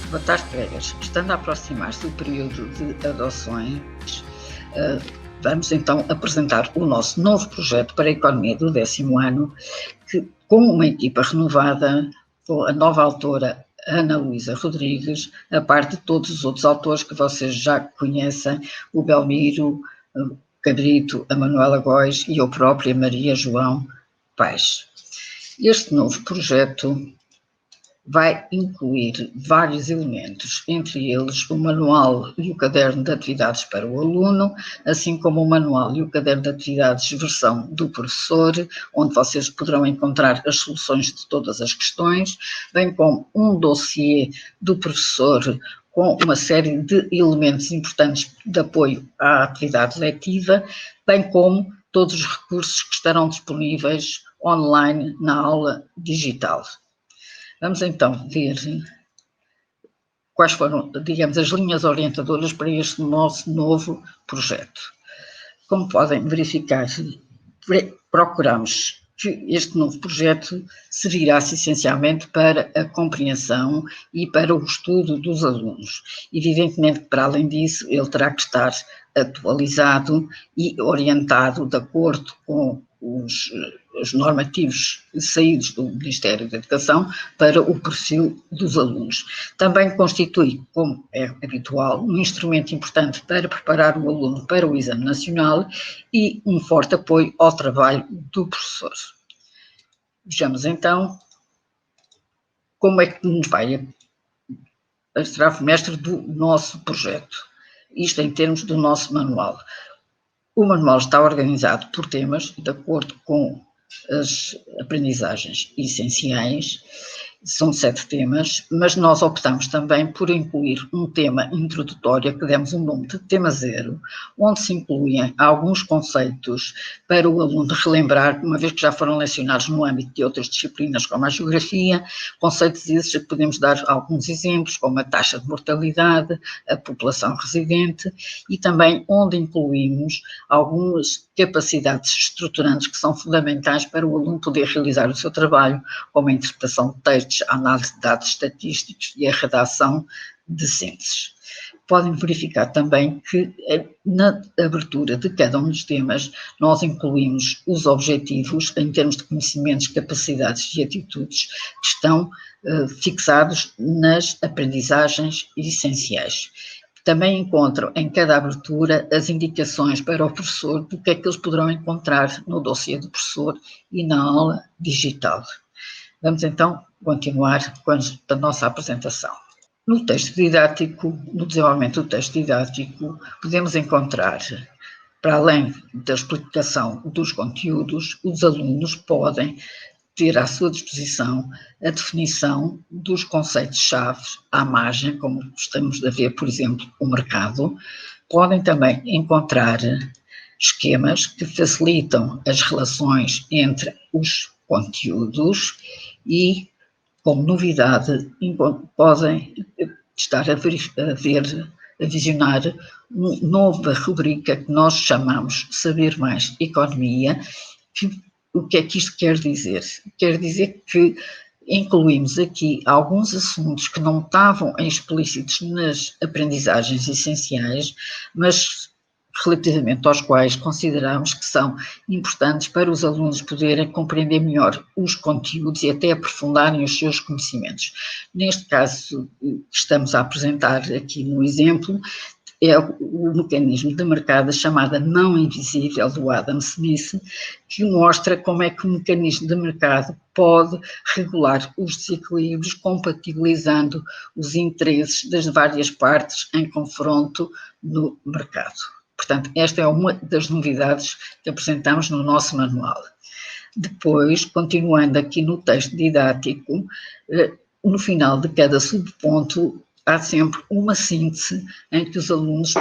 Boa tarde, colegas. Estando a aproximar-se o período de adoções, vamos então apresentar o nosso novo projeto para a economia do 10º ano, que, com uma equipa renovada, com a nova autora Ana Luísa Rodrigues, a par de todos os outros autores que vocês já conhecem, o Belmiro Cabrito, a Manuela Góes e eu própria, Maria João Paes. Este novo projeto vai incluir vários elementos, entre eles o manual e o caderno de atividades para o aluno, assim como o manual e o caderno de atividades versão do professor, onde vocês poderão encontrar as soluções de todas as questões, bem como um dossiê do professor com uma série de elementos importantes de apoio à atividade letiva, bem como todos os recursos que estarão disponíveis online na aula digital. Vamos então ver quais foram, digamos, as linhas orientadoras para este nosso novo projeto. Como podem verificar, procuramos que este novo projeto servirá-se essencialmente para a compreensão e para o estudo dos alunos. Evidentemente, para além disso, ele terá que estar atualizado e orientado de acordo com os normativos saídos do Ministério da Educação para o perfil dos alunos. Também constitui, como é habitual, um instrumento importante para preparar o aluno para o exame nacional e um forte apoio ao trabalho do professor. Vejamos então como é que nos vai será o mestre do nosso projeto. Isto em termos do nosso manual. O manual está organizado por temas, de acordo com as aprendizagens essenciais. São 7 temas, mas nós optamos também por incluir um tema introdutório, que demos o nome de tema 0, onde se incluem alguns conceitos para o aluno relembrar, uma vez que já foram lecionados no âmbito de outras disciplinas, como a geografia, conceitos esses que podemos dar alguns exemplos, como a taxa de mortalidade, a população residente, e também onde incluímos algumas capacidades estruturantes que são fundamentais para o aluno poder realizar o seu trabalho, como a interpretação de textos, a análise de dados estatísticos e a redação de sínteses. Podem verificar também que na abertura de cada um dos temas nós incluímos os objetivos em termos de conhecimentos, capacidades e atitudes que estão fixados nas aprendizagens essenciais. Também encontram em cada abertura as indicações para o professor do que é que eles poderão encontrar no dossiê do professor e na aula digital. Vamos então continuar com a nossa apresentação. No texto didático, no desenvolvimento do texto didático, podemos encontrar, para além da explicação dos conteúdos, os alunos podem ter à sua disposição a definição dos conceitos-chave à margem, como estamos a ver, por exemplo, o mercado. Podem também encontrar esquemas que facilitam as relações entre os conteúdos e, como novidade, podem estar a visionar uma nova rubrica que nós chamamos Saber Mais Economia. O que é que isto quer dizer? Quer dizer que incluímos aqui alguns assuntos que não estavam explícitos nas aprendizagens essenciais, mas relativamente aos quais consideramos que são importantes para os alunos poderem compreender melhor os conteúdos e até aprofundarem os seus conhecimentos. Neste caso, que estamos a apresentar aqui no exemplo, é o mecanismo de mercado, chamada mão invisível do Adam Smith, que mostra como é que o mecanismo de mercado pode regular os desequilíbrios, compatibilizando os interesses das várias partes em confronto no mercado. Portanto, esta é uma das novidades que apresentamos no nosso manual. Depois, continuando aqui no texto didático, no final de cada subponto, há sempre uma síntese em que os alunos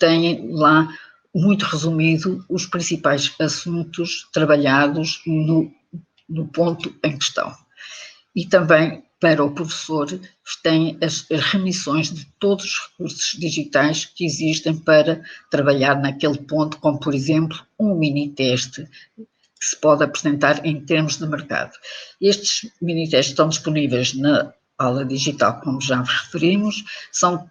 têm lá, muito resumido, os principais assuntos trabalhados no ponto em questão. E também, para o professor, tem as remissões de todos os recursos digitais que existem para trabalhar naquele ponto, como, por exemplo, um mini-teste que se pode apresentar em termos de mercado. Estes mini-testes estão disponíveis na aula digital, como já vos referimos, são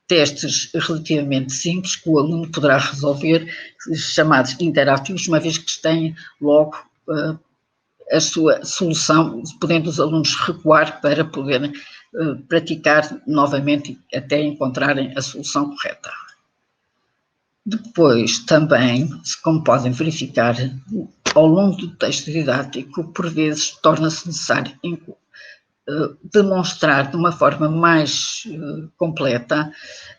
testes relativamente simples que o aluno poderá resolver, chamados interativos, uma vez que têm logo a sua solução, podendo os alunos recuar para poderem praticar novamente até encontrarem a solução correta. Depois, também, como podem verificar, ao longo do texto didático, por vezes torna-se necessário demonstrar de uma forma mais completa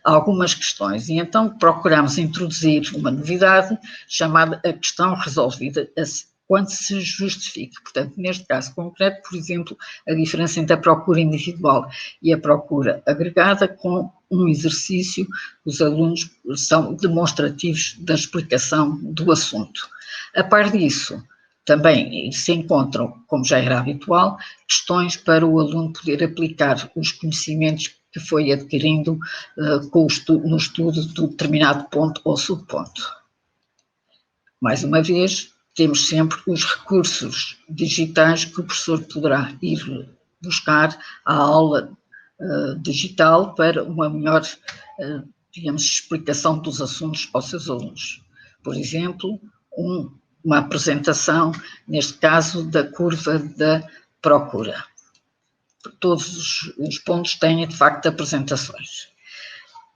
algumas questões, e então procuramos introduzir uma novidade chamada a questão resolvida quando se justifique. Portanto, neste caso concreto, por exemplo, a diferença entre a procura individual e a procura agregada, com um exercício, os alunos são demonstrativos da explicação do assunto. A par disso, também se encontram, como já era habitual, questões para o aluno poder aplicar os conhecimentos que foi adquirindo no estudo de determinado ponto ou subponto. Mais uma vez, temos sempre os recursos digitais que o professor poderá ir buscar à aula digital para uma melhor, digamos, explicação dos assuntos aos seus alunos. Por exemplo, uma apresentação, neste caso, da curva da procura. Todos os pontos têm, de facto, apresentações.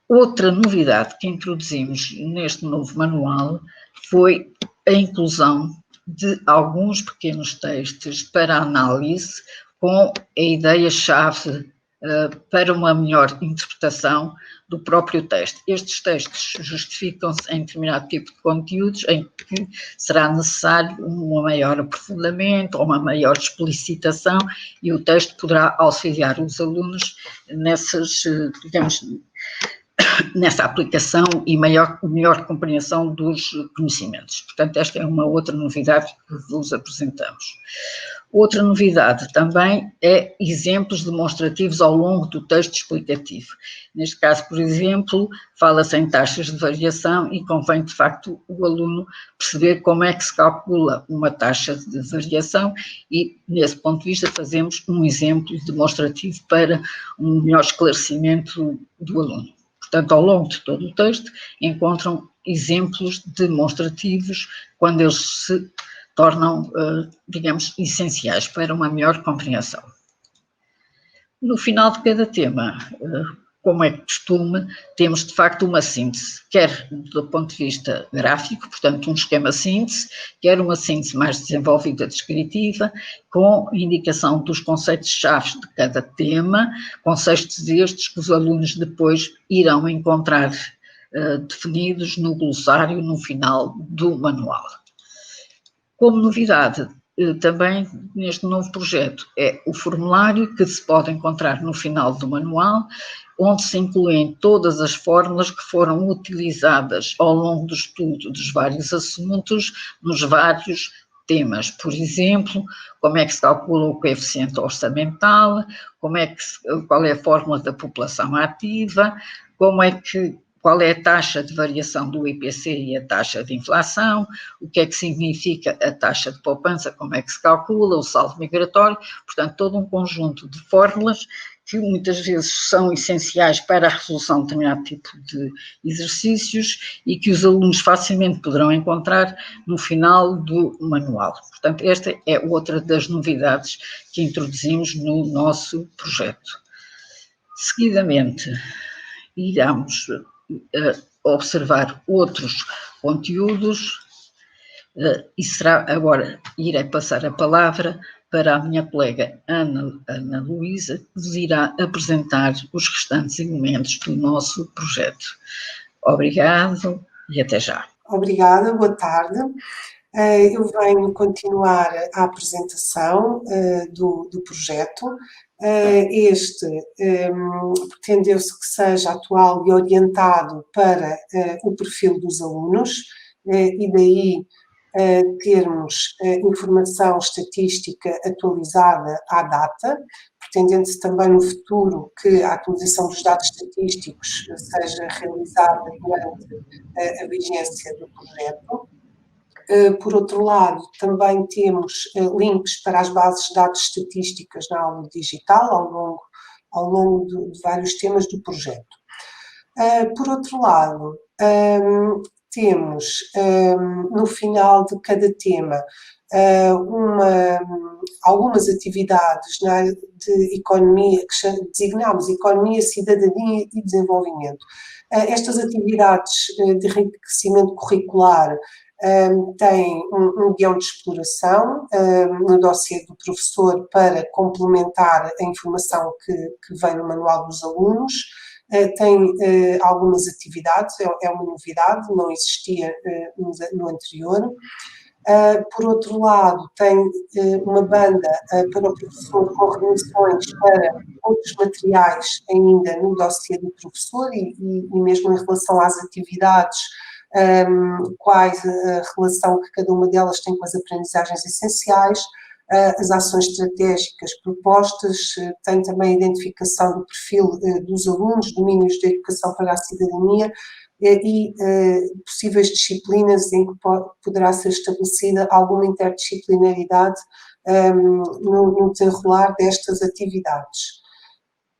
Outra novidade que introduzimos neste novo manual foi a inclusão de alguns pequenos textos para análise com a ideia-chave para uma melhor interpretação do próprio texto. Estes textos justificam-se em determinado tipo de conteúdos em que será necessário um maior aprofundamento ou uma maior explicitação, e o texto poderá auxiliar os alunos nessas, digamos, nessa aplicação e melhor compreensão dos conhecimentos. Portanto, esta é uma outra novidade que vos apresentamos. Outra novidade também é exemplos demonstrativos ao longo do texto explicativo. Neste caso, por exemplo, fala-se em taxas de variação e convém, de facto, o aluno perceber como é que se calcula uma taxa de variação e, nesse ponto de vista, fazemos um exemplo demonstrativo para um melhor esclarecimento do aluno. Portanto, ao longo de todo o texto, encontram exemplos demonstrativos quando eles se tornam, digamos, essenciais para uma melhor compreensão. No final de cada tema, como é costume, temos de facto uma síntese, quer do ponto de vista gráfico, portanto um esquema síntese, quer uma síntese mais desenvolvida descritiva, com indicação dos conceitos-chave de cada tema, conceitos estes que os alunos depois irão encontrar definidos no glossário no final do manual. Como novidade, também neste novo projeto, é o formulário que se pode encontrar no final do manual, onde se incluem todas as fórmulas que foram utilizadas ao longo do estudo dos vários assuntos, nos vários temas. Por exemplo, como é que se calcula o coeficiente orçamental, qual é a fórmula da população ativa, qual é a taxa de variação do IPC e a taxa de inflação, o que é que significa a taxa de poupança, como é que se calcula, o saldo migratório, portanto, todo um conjunto de fórmulas que muitas vezes são essenciais para a resolução de determinado tipo de exercícios e que os alunos facilmente poderão encontrar no final do manual. Portanto, esta é outra das novidades que introduzimos no nosso projeto. Seguidamente, iremos observar outros conteúdos e será agora, irei passar a palavra para a minha colega Ana Luísa, que vos irá apresentar os restantes elementos do nosso projeto. Obrigado e até já. Obrigada, boa tarde. Eu venho continuar a apresentação do projeto. Pretendeu-se que seja atual e orientado para o perfil dos alunos, e daí termos informação estatística atualizada à data, pretendendo-se também no futuro que a atualização dos dados estatísticos seja realizada durante a vigência do projeto. Por outro lado, também temos links para as bases de dados estatísticas na aula digital ao longo ao longo de vários temas do projeto. Por outro lado, temos no final de cada tema algumas atividades na área de economia, que designamos Economia, Cidadania e Desenvolvimento. Estas atividades de enriquecimento curricular têm um guião de exploração no dossiê do professor para complementar a informação que vem no manual dos alunos. Tem algumas atividades, é uma novidade, não existia no anterior. Por outro lado, tem uma banda para o professor com remissões para outros materiais ainda no dossiê do professor e mesmo em relação às atividades, quais a relação que cada uma delas tem com as aprendizagens essenciais, as ações estratégicas propostas, tem também a identificação do perfil dos alunos, domínios da educação para a cidadania e possíveis disciplinas em que poderá ser estabelecida alguma interdisciplinaridade no desenrolar destas atividades.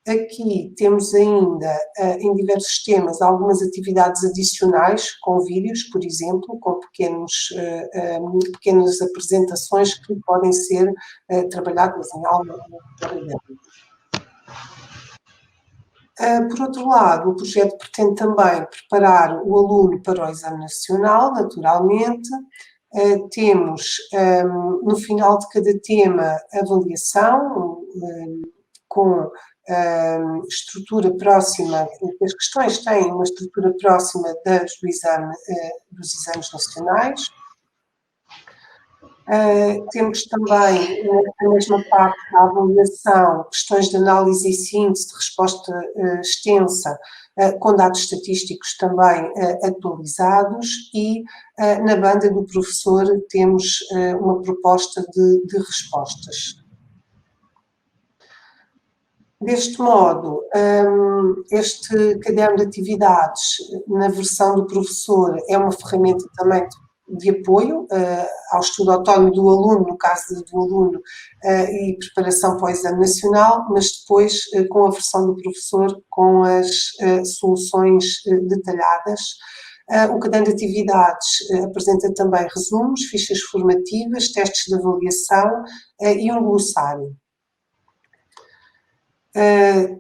Aqui temos ainda, em diversos temas, algumas atividades adicionais, com vídeos, por exemplo, com pequenas apresentações que podem ser trabalhadas em aula. Por outro lado, o projeto pretende também preparar o aluno para o exame nacional, naturalmente. Temos, no final de cada tema, avaliação, com estrutura próxima, as questões têm uma estrutura próxima dos exames nacionais. Temos também, na mesma parte da avaliação, questões de análise e síntese de resposta extensa, com dados estatísticos também atualizados e na banda do professor temos uma proposta de respostas. Deste modo, este caderno de atividades na versão do professor é uma ferramenta também de apoio ao estudo autónomo do aluno, no caso do aluno, e preparação para o exame nacional, mas depois com a versão do professor, com as soluções detalhadas. O caderno de atividades apresenta também resumos, fichas formativas, testes de avaliação e um glossário.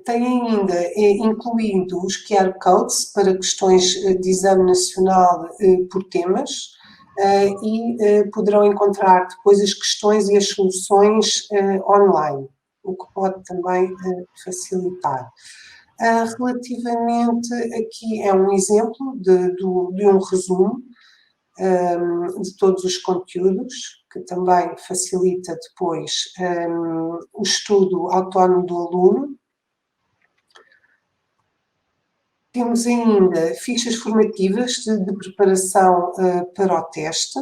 Tem ainda incluído os QR Codes para questões de exame nacional por temas e poderão encontrar depois as questões e as soluções online, o que pode também facilitar. Relativamente, aqui é um exemplo de um resumo de todos os conteúdos, que também facilita depois o estudo autónomo do aluno. Temos ainda fichas formativas de preparação para o teste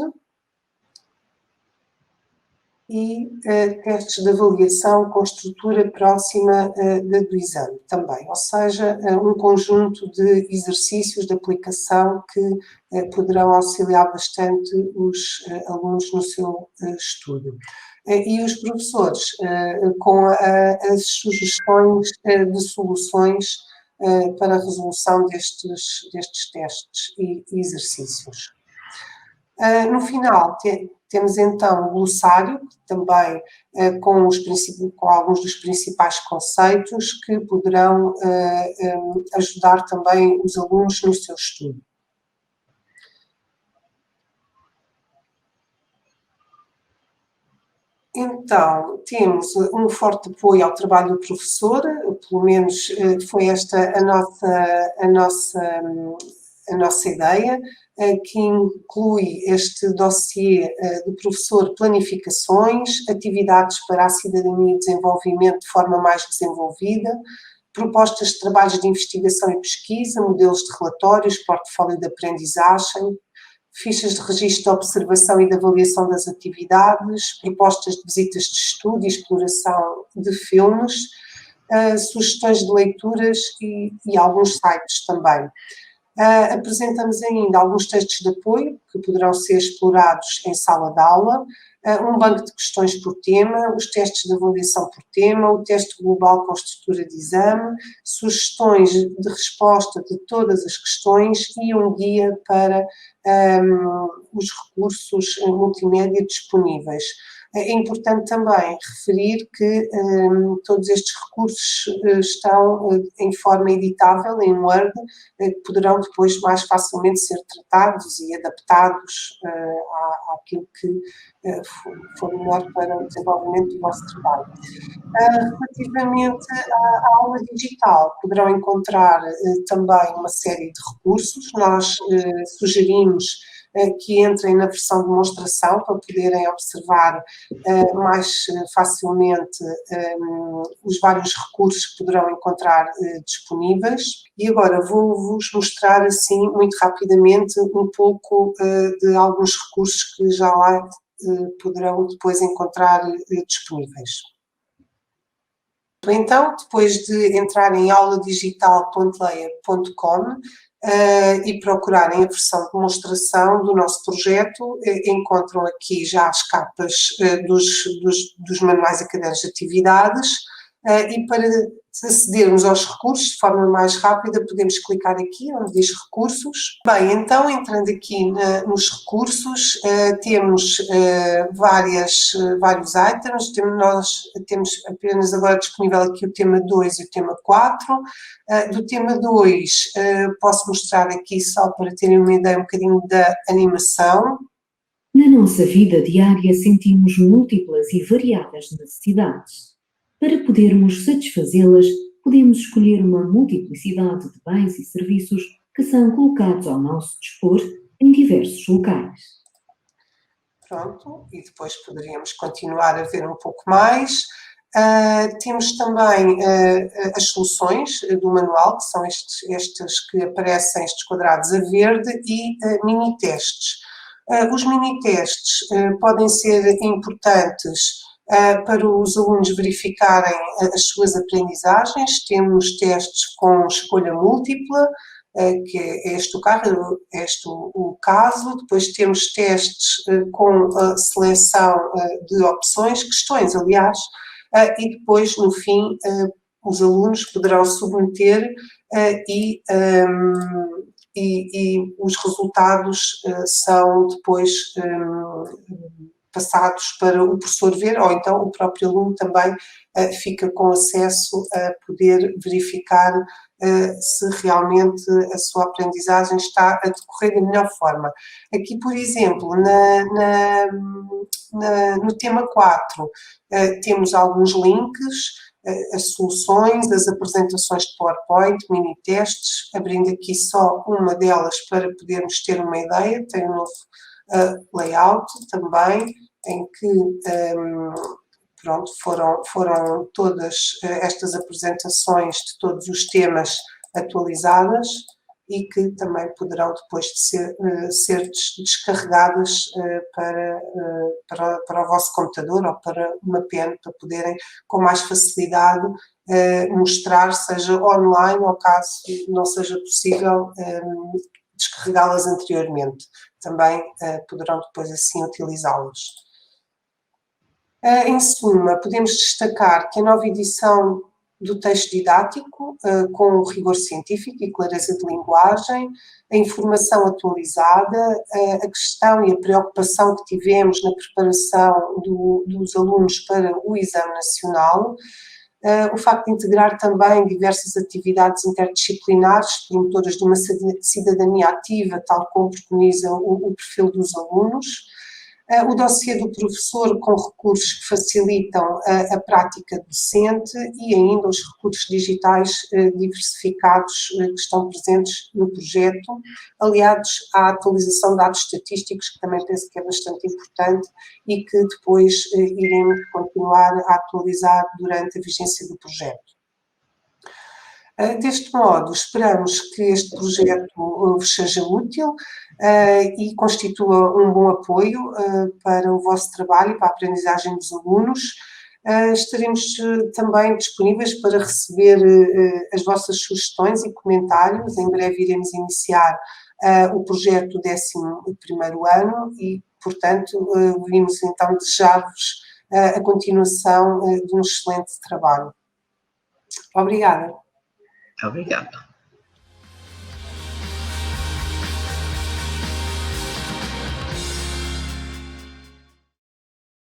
e testes de avaliação com estrutura próxima do exame também, ou seja, um conjunto de exercícios de aplicação que poderão auxiliar bastante os alunos no seu estudo. E os professores com as sugestões de soluções para a resolução destes testes e exercícios. No final, temos então o glossário, também com alguns dos principais conceitos que poderão ajudar também os alunos no seu estudo. Então, temos um forte apoio ao trabalho do professor, pelo menos foi esta a nossa ideia, que inclui este dossiê do professor planificações, atividades para a cidadania e desenvolvimento de forma mais desenvolvida, propostas de trabalhos de investigação e pesquisa, modelos de relatórios, portfólio de aprendizagem, fichas de registro de observação e de avaliação das atividades, propostas de visitas de estudo e exploração de filmes, sugestões de leituras e alguns sites também. Apresentamos ainda alguns textos de apoio que poderão ser explorados em sala de aula, um banco de questões por tema, os testes de avaliação por tema, o teste global com estrutura de exame, sugestões de resposta de todas as questões e um guia para os recursos multimédia disponíveis. É importante também referir que todos estes recursos estão em forma editável, em Word, que poderão depois mais facilmente ser tratados e adaptados àquilo que for melhor para o desenvolvimento do vosso trabalho. Relativamente à aula digital, poderão encontrar também uma série de recursos. Nós sugerimos que entrem na versão de demonstração para poderem observar mais facilmente os vários recursos que poderão encontrar disponíveis. E agora vou-vos mostrar assim muito rapidamente um pouco de alguns recursos que já lá poderão depois encontrar disponíveis. Então, depois de entrarem em auladigital.leia.com e procurarem a versão de demonstração do nosso projeto, encontram aqui já as capas dos manuais académicos de atividades e para acedermos aos recursos de forma mais rápida podemos clicar aqui onde diz recursos. Bem, então entrando aqui nos recursos temos vários items, nós temos apenas agora disponível aqui o tema 2 e o tema 4. Do tema 2 posso mostrar aqui só para terem uma ideia um bocadinho da animação. Na nossa vida diária sentimos múltiplas e variadas necessidades. Para podermos satisfazê-las, podemos escolher uma multiplicidade de bens e serviços que são colocados ao nosso dispor em diversos locais. Pronto, e depois poderíamos continuar a ver um pouco mais. Temos também as soluções do manual, que são estes que aparecem, estes quadrados a verde, e mini-testes. Os mini-testes podem ser importantes para os alunos verificarem as suas aprendizagens. Temos testes com escolha múltipla, que é este o caso. Depois temos testes com a seleção de opções, questões, aliás, e depois, no fim, os alunos poderão submeter e os resultados são depois passados para o professor ver, ou então o próprio aluno também fica com acesso a poder verificar se realmente a sua aprendizagem está a decorrer da melhor forma. Aqui, por exemplo, no tema 4, temos alguns links, as soluções, as apresentações de PowerPoint, mini-testes, abrindo aqui só uma delas para podermos ter uma ideia. Tem um novo layout também, em que pronto, foram todas estas apresentações de todos os temas atualizadas e que também poderão depois ser descarregadas para o vosso computador ou para uma pen, para poderem com mais facilidade mostrar, seja online ou caso não seja possível descarregá-las anteriormente. Também poderão depois assim utilizá-las. Em suma, podemos destacar que a nova edição do texto didático, com rigor científico e clareza de linguagem, a informação atualizada, a questão e a preocupação que tivemos na preparação dos alunos para o exame nacional, o facto de integrar também diversas atividades interdisciplinares promotoras de uma cidadania ativa, tal como preconiza o perfil dos alunos, o dossiê do professor com recursos que facilitam a prática docente e ainda os recursos digitais diversificados que estão presentes no projeto, aliados à atualização de dados estatísticos, que também penso que é bastante importante e que depois iremos continuar a atualizar durante a vigência do projeto. Deste modo, esperamos que este projeto vos seja útil e constitua um bom apoio para o vosso trabalho e para a aprendizagem dos alunos. Estaremos também disponíveis para receber as vossas sugestões e comentários. Em breve iremos iniciar o projeto do 11º ano e portanto, vimos então desejar-vos a continuação de um excelente trabalho. Obrigada. Obrigada.